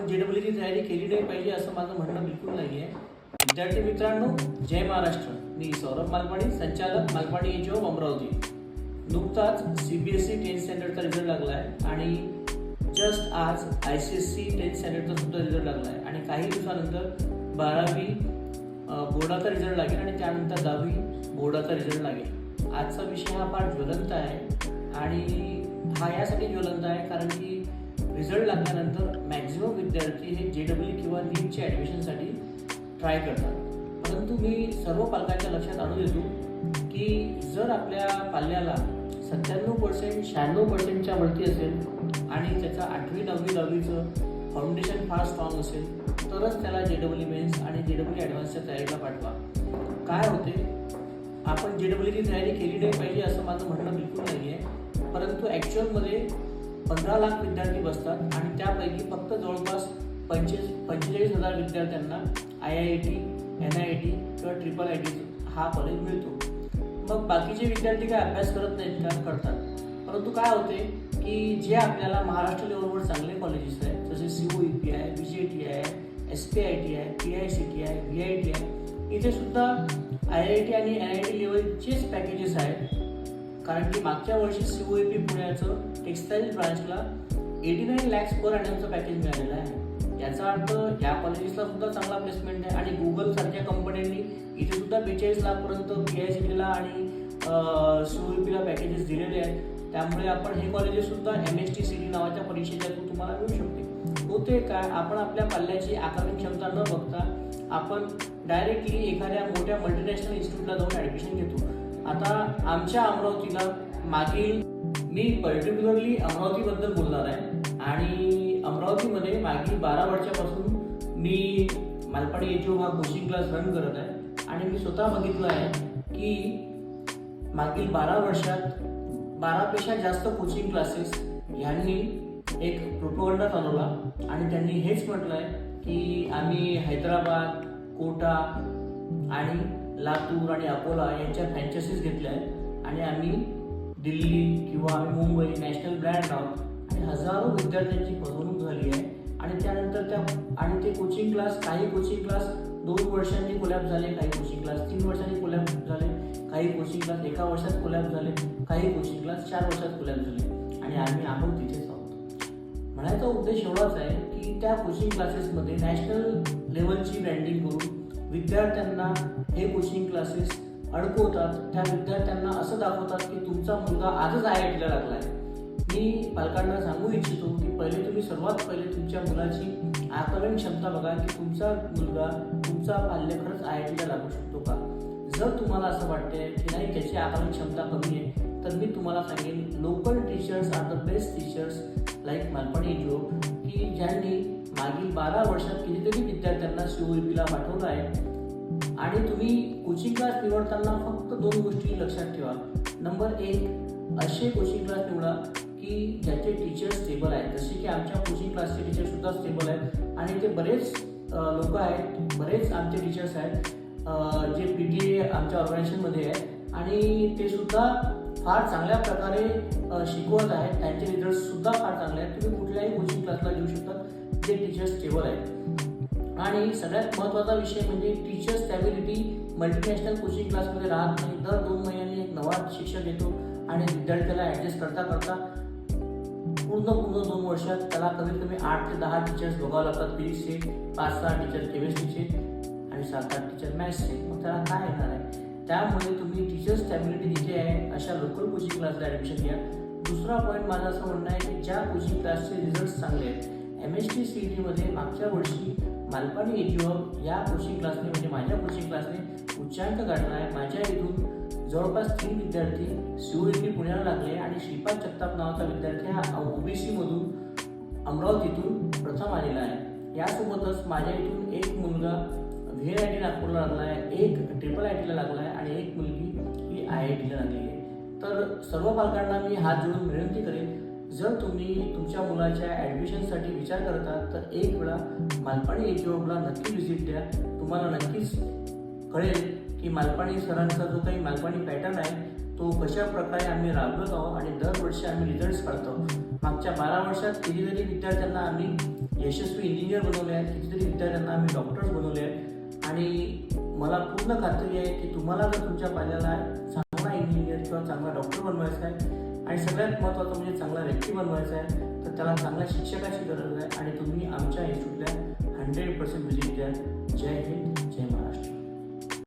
JEEची तयारी केली नाही पाहिजे असं माझं म्हणणं बिलकुल नाही आहे. विद्यार्थी मित्रांनो, जय महाराष्ट्र. मी सौरभ मालपाणी, संचालक मालपाणी एजॉब अमरावती. नुकताच CBSE 10th स्टँडर्डचा रिझल्ट लागला आहे आणि जस्ट आज ICSE 10th स्टँडर्डचा सुद्धा रिझल्ट लागला आहे आणि काही दिवसानंतर 12वी बोर्डाचा रिझल्ट लागेल आणि त्यानंतर 10वी बोर्डाचा रिझल्ट लागेल. आजचा विषय हा फार ज्वलंत आहे आणि हा यासाठी ज्वलंत आहे कारण की रिझल्ट लागल्यानंतर मॅक्झिमम विद्यार्थी हे JEE किंवा NEETच्या ॲडमिशनसाठी ट्राय करतात. परंतु मी सर्व पालकांच्या लक्षात आणून देतो की जर आपल्या पाल्याला 97% 96%च्या वरती असेल आणि त्याचा 8वी 9वी 10वीचं फाउंडेशन फार स्ट्रॉंग असेल तरच त्याला JEE मेन्स आणि JEE ॲडव्हान्सच्या तयारीला पाठवा. काय होते, आपण JEEची तयारी केली नाही पाहिजे असं माझं म्हणणं बिलकुल नाही आहे. परंतु ॲक्च्युअलमध्ये 15 लाख विद्यार्थी बसतात आणि त्यापैकी फक्त जवळपास 45,000 विद्यार्थ्यांना IIT, NIT किंवा IIIT हा कॉलेज मिळतो. मग बाकीचे विद्यार्थी काय अभ्यास करत नाहीत का? करतात. परंतु काय होते की जे आपल्याला महाराष्ट्र लेवलवर चांगले कॉलेजेस आहेत जसे COEP आहे, VJT आहे, SPIT आहे, PICT आहे, VIT आहे, इथे सुद्धा IIT आणि NIT लेवलचेच पॅकेजेस आहेत. कारण की मागच्या वर्षी COEP पुण्याचं टेक्सटाईल ब्रांचला 89 lakhs पर ॲनमचं पॅकेज मिळालेलं आहे. याचा अर्थ या कॉलेजेसला सुद्धा चांगला प्लेसमेंट आहे आणि गुगल सारख्या कंपन्यांनी इथे सुद्धा 42 लाखपर्यंत PICTला आणि COEPला पॅकेजेस दिलेले आहेत. त्यामुळे आपण हे कॉलेजेस सुद्धा MSTCT नावाच्या परीक्षेच्या थ्रू तुम्हाला मिळू शकते. होते काय, आपण आपल्या पाल्याची आकलन क्षमता न बघता आपण डायरेक्टली एखाद्या मोठ्या मल्टीनॅशनल इन्स्टिट्यूटला जाऊन ॲडमिशन घेतो. आता आमच्या अमरावतीला मागील, मी पर्टिक्युलरली अमरावतीबद्दल बोलणार आहे आणि अमरावतीमध्ये मागील 12 वर्षापासून मी मालपाणी एजॉब हा कोचिंग क्लास रन करत आहे आणि मी स्वतः बघितलं आहे की मागील 12 वर्षात 12पेक्षा जास्त कोचिंग क्लासेस यांनी एक प्रोपोगंडा चालवला आणि त्यांनी हेच म्हटलं आहे की आम्ही हैदराबाद, कोटा आणि लातूर आणि अकोला यांच्या फ्रँचायसीज घेतल्या आहेत आणि आम्ही दिल्ली किंवा आम्ही मुंबई नॅशनल ब्रँड आहोत आणि हजारो विद्यार्थ्यांची फसवणूक झाली आहे. आणि त्यानंतर ते कोचिंग क्लास, काही कोचिंग क्लास 2 वर्षांनी कोलॅप्स झाले, काही कोचिंग क्लास 3 वर्षांनी कोलॅप्स झाले, काही कोचिंग क्लास 1 वर्षात कोलॅप्स झाले, काही कोचिंग क्लास 4 वर्षात कोलॅप्स झाले आणि आम्ही आहोत तिथेच आहोत. म्हणायचा उद्देश एवढाच आहे की त्या कोचिंग क्लासेसमध्ये नॅशनल लेवलची ब्रँडिंग करून विद्यार्थ्यांना हे कोचिंग क्लासेस अडकवतात. त्या विद्यार्थ्यांना असं दाखवतात की तुमचा मुलगा आजच IITला लागला आहे. मी पालकांना सांगू इच्छितो की सर्वात पहिले तुमच्या मुलाची आकलन क्षमता बघा की तुमचा मुलगा, तुमचा पाल्य खरंच IITला लागू शकतो का. जर तुम्हाला असं वाटतंय की नाही त्याची आकलन क्षमता कमी आहे तर मी तुम्हाला सांगेन local teachers are the best teachers like Malpani एजॉब की ज्यांनी मागील 12 वर्षात कितीतरी विद्यार्थ्यांना COEPला पाठवलं आहे. आणि तुम्ही कोचिंग क्लास निवडताना फक्त 2 गोष्टी लक्षात ठेवा. नंबर 1, असे कोचिंग क्लास निवडा की ज्याचे टीचर्स स्टेबल आहेत. जसे की आमच्या कोचिंग क्लासचे टीचर्स सुद्धा स्टेबल आहेत आणि ते बरेच लोक आहेत, बरेच आमचे टीचर्स आहेत जे PTA आमच्या ऑर्गनायझेशनमध्ये आहेत आणि ते सुद्धा फार चांगल्या प्रकारे शिकवत आहेत. त्यांचे रिझल्ट सुद्धा फार चांगले आहेत. तुम्ही कुठल्याही कोचिंग क्लासला घेऊ शकता जे टीचर्स स्टेबल आहेत. आणि सगळ्यात महत्त्वाचा विषय म्हणजे टीचर स्टॅबिलिटी मल्टीनॅशनल कोचिंग क्लासमध्ये राहत नाही. दर 2 महिन्यांनी एक नवा शिक्षक येतो आणि विद्यार्थ्याला ॲडजस्ट करता पूर्ण 2 वर्षात त्याला कमीत कमी 8 ते 10 टीचर्स बघावं लागतात. फिजिक्सचे 5-6 टीचर, केमिस्ट्रीचे आणि 7-8 टीचर मॅथ्सचे. मग त्याला काय येणार आहे. त्यामुळे तुम्ही टीचर स्टॅबिलिटी जिथे आहे अशा लोकल कोचिंग क्लासला ॲडमिशन घ्या. दुसरा पॉईंट माझं असं म्हणणं आहे की ज्या कोचिंग क्लासचे रिझल्ट चांगले आहेत. MSTCTमध्ये मागच्या वर्षी मालपाणी एजॉब या कोचिंग क्लासने म्हणजे माझ्या कोचिंग क्लासने उच्चांक गाठला आहे. माझ्या इथून जवळपास 3 विद्यार्थी COEP पुण्याला लागले आणि श्रीपाद जगताप नावाचा विद्यार्थी हा OBC मधून अमरावतीतून प्रथम आलेला आहे. यासोबतच माझ्या इथून एक मुलगा VIT नागपूरला लागला आहे, एक IIITला लागला आहे आणि एक मुलगी ही IITला लागली आहे. तर सर्व पालकांना मी हात जोडून विनंती करेन, जर तुम्ही तुमच्या मुलाच्या ॲडमिशनसाठी विचार करता तर एक वेळा मालपाणी एजॉबला नक्की व्हिजिट द्या. तुम्हाला नक्कीच कळेल की मालपाणी सरांचा जो काही मालपाणी पॅटर्न आहे तो कशा प्रकारे आम्ही राबवत आहोत आणि दरवर्षी आम्ही रिझल्ट्स काढतो. मागच्या 12 वर्षात कितीतरी विद्यार्थ्यांना आम्ही यशस्वी इंजिनियर बनवले आहेत, कितीतरी विद्यार्थ्यांना आम्ही डॉक्टर्स बनवले आहेत. आणि मला पूर्ण खात्री आहे की तुम्हाला जर तुमच्या पाल्याला चांगला इंजिनियर किंवा चांगला डॉक्टर बनवायचा आहे आणि सगळ्यात महत्त्वाचं म्हणजे चांगला व्यक्ती बनवायचा आहे, तर त्याला चांगल्या शिक्षकाची गरज आहे. आणि तुम्ही आमच्या इन्स्टिट्यूटला 100% व्हिजिट द्या. जय हिंद.